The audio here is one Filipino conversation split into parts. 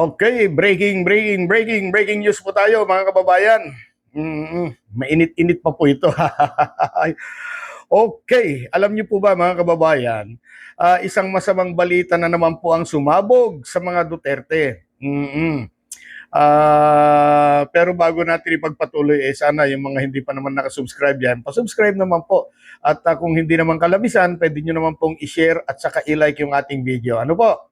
Okay, breaking news po tayo mga kababayan. Mainit-init pa po ito. Okay, alam niyo po ba mga kababayan, isang masamang balita na naman po ang sumabog sa mga Duterte. Pero bago natin ipagpatuloy, sana yung mga hindi pa naman nakasubscribe yan, pasubscribe naman po. At kung hindi naman kalabisan, pwede nyo naman pong i-share at saka i-like yung ating video. Ano po?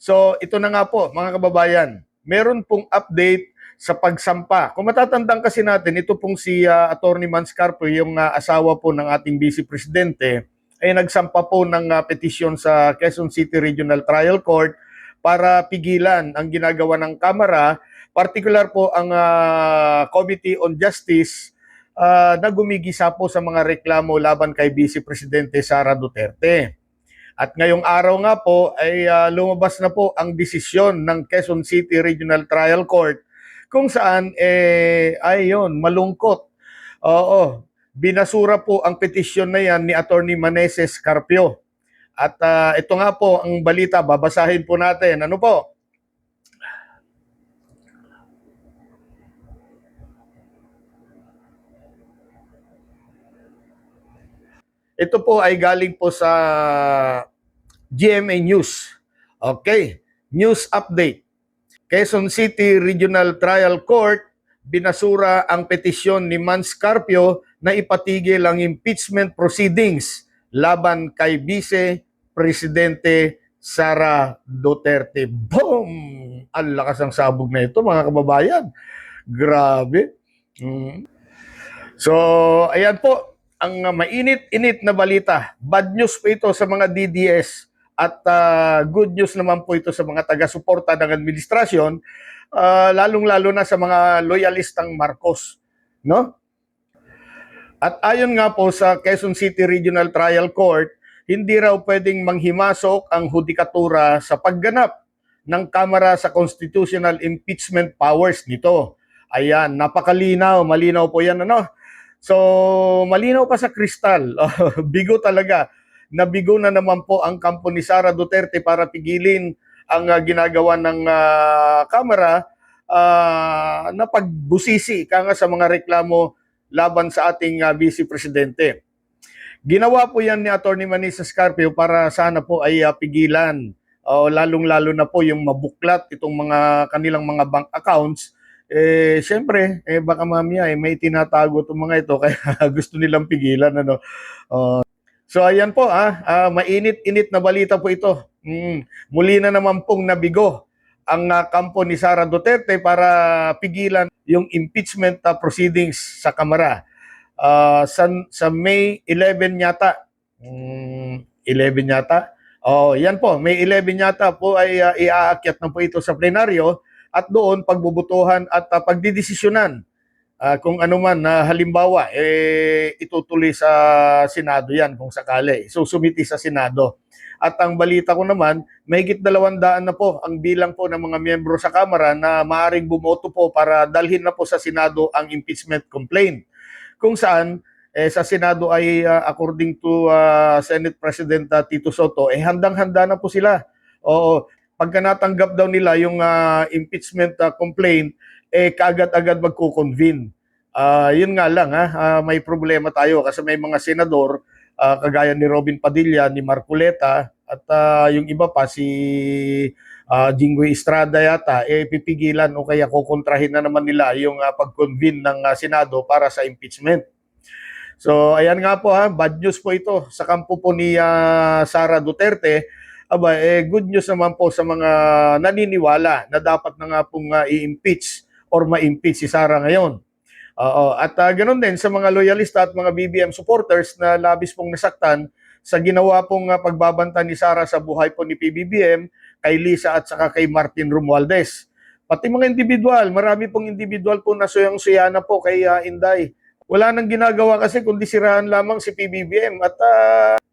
So ito na nga po mga kababayan, meron pong update sa pagsampa. Kung matatandang kasi natin, ito pong si Attorney Manscarpo, yung asawa po ng ating Vice Presidente, ay nagsampa po ng petisyon sa Quezon City Regional Trial Court para pigilan ang ginagawa ng Kamara, particular po ang Committee on Justice na gumigisa po sa mga reklamo laban kay Vice Presidente Sara Duterte. At ngayong araw nga po ay lumabas na po ang desisyon ng Quezon City Regional Trial Court kung saan ayun, malungkot. Oo, binasura po ang petisyon na yan ni Attorney Meneses Carpio. At ito nga po ang balita, babasahin po natin. Ano po? Ito po ay galing po sa GMA News. Okay, news update. Quezon City Regional Trial Court binasura ang petisyon ni Manscarpio na ipatigil ang impeachment proceedings laban kay Vice Presidente Sara Duterte. Boom! Ang lakas ng sabog na ito mga kababayan. Grabe. So, ayan po ang mainit-init na balita. Bad news po ito sa mga DDS at good news naman po ito sa mga taga-suporta ng administrasyon, lalong-lalo na sa mga loyalistang Marcos, no? At ayon nga po sa Quezon City Regional Trial Court, hindi raw pwedeng manghimasok ang hudikatura sa pagganap ng Kamara sa constitutional impeachment powers nito. Ayan, napakalinaw, malinaw po yan, ano? So, malinaw pa sa kristal. Bigo talaga. Nabigo na naman po ang kampo ni Sara Duterte para pigilin ang ginagawa ng Kamara na pagbusisi nga sa mga reklamo laban sa ating Vice Presidente. Ginawa po yan ni Attorney Meneses Carpio para sana po ay pigilan, lalong-lalo na po yung mabuklat itong mga kanilang mga bank accounts. Siyempre, baka mamaya may tinatago itong mga ito kaya gusto nilang pigilan. Ano? So ayan po, mainit-init na balita po ito. Muli na naman pong nabigo ang kampo ni Sara Duterte para pigilan yung impeachment proceedings sa Kamara. Sa May 11 yata. 11 yata? Yan po, May 11 yata po ay iaakyat na po ito sa plenaryo. At doon pagbubutuhan at pagdidesisyonan kung ano man halimbawa itutuloy sa Senado yan kung sakali. So sumiti sa Senado. At ang balita ko naman, mahigit 200 na po ang bilang po ng mga miyembro sa Kamara na maaaring bumoto po para dalhin na po sa Senado ang impeachment complaint. Kung saan sa Senado ay according to Senate President Tito Soto, handang-handa na po sila. Oo, pagka natanggap daw nila yung impeachment complaint, kaagad-agad magko-convene. Yun nga lang, may problema tayo kasi may mga senador, kagaya ni Robin Padilla, ni Marcoleta, at yung iba pa, si Jinggoy Estrada yata, pipigilan o kaya kukontrahin na naman nila yung pag-convene ng Senado para sa impeachment. So, ayan nga po, bad news po ito sa kampo po ni Sara Duterte. Good news naman po sa mga naniniwala na dapat na nga pong i-impeach or ma-impeach si Sara ngayon. At ganoon din sa mga loyalista at mga BBM supporters na labis pong nasaktan sa ginawa pong pagbabanta ni Sara sa buhay po ni PBBM, kay Lisa at saka kay Martin Romualdez. Pati mga individual, marami pong individual po na suyang-suya na po kay Inday. Wala nang ginagawa kasi kundi siraan lamang si PBBM at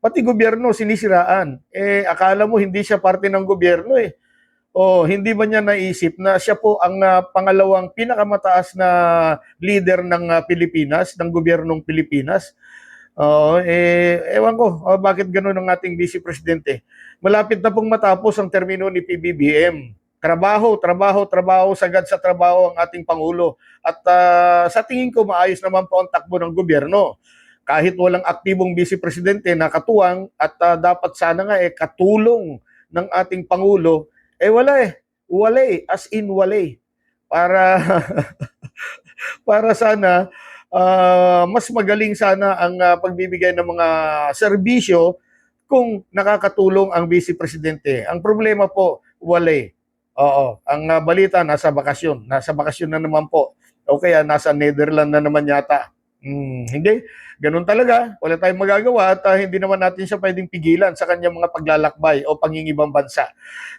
pati gobyerno sinisiraan. Akala mo hindi siya parte ng gobyerno eh. Hindi ba niya naisip na siya po ang pangalawang pinakamataas na leader ng Pilipinas, ng gobyernong Pilipinas? Ewan ko, bakit gano'n ang ating Vice Presidente? Malapit na pong matapos ang termino ni PBBM. trabaho, sagad sa trabaho ang ating Pangulo. At sa tingin ko, maayos naman po ang takbo ng gobyerno. Kahit walang aktibong vice presidente na katuwang at dapat sana nga katulong ng ating Pangulo, wala eh. Wala eh. As in wala eh. Para, para sana mas magaling sana ang pagbibigay ng mga serbisyo kung nakakatulong ang vice presidente. Ang problema po, wala eh. Oo, ang balita nasa bakasyon. Nasa bakasyon na naman po. O kaya nasa Netherlands na naman yata. Hindi. Ganun talaga. Wala tayong magagawa at hindi naman natin siya pwedeng pigilan sa kanyang mga paglalakbay o pangingibang bansa.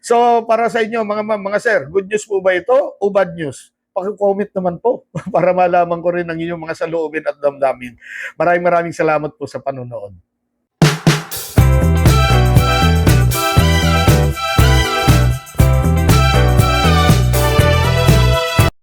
So, para sa inyo mga ma'am, mga sir, good news po ba ito o bad news? Paki-comment naman po para malaman ko rin ang inyong mga saloobin at damdamin. Maraming salamat po sa panonood.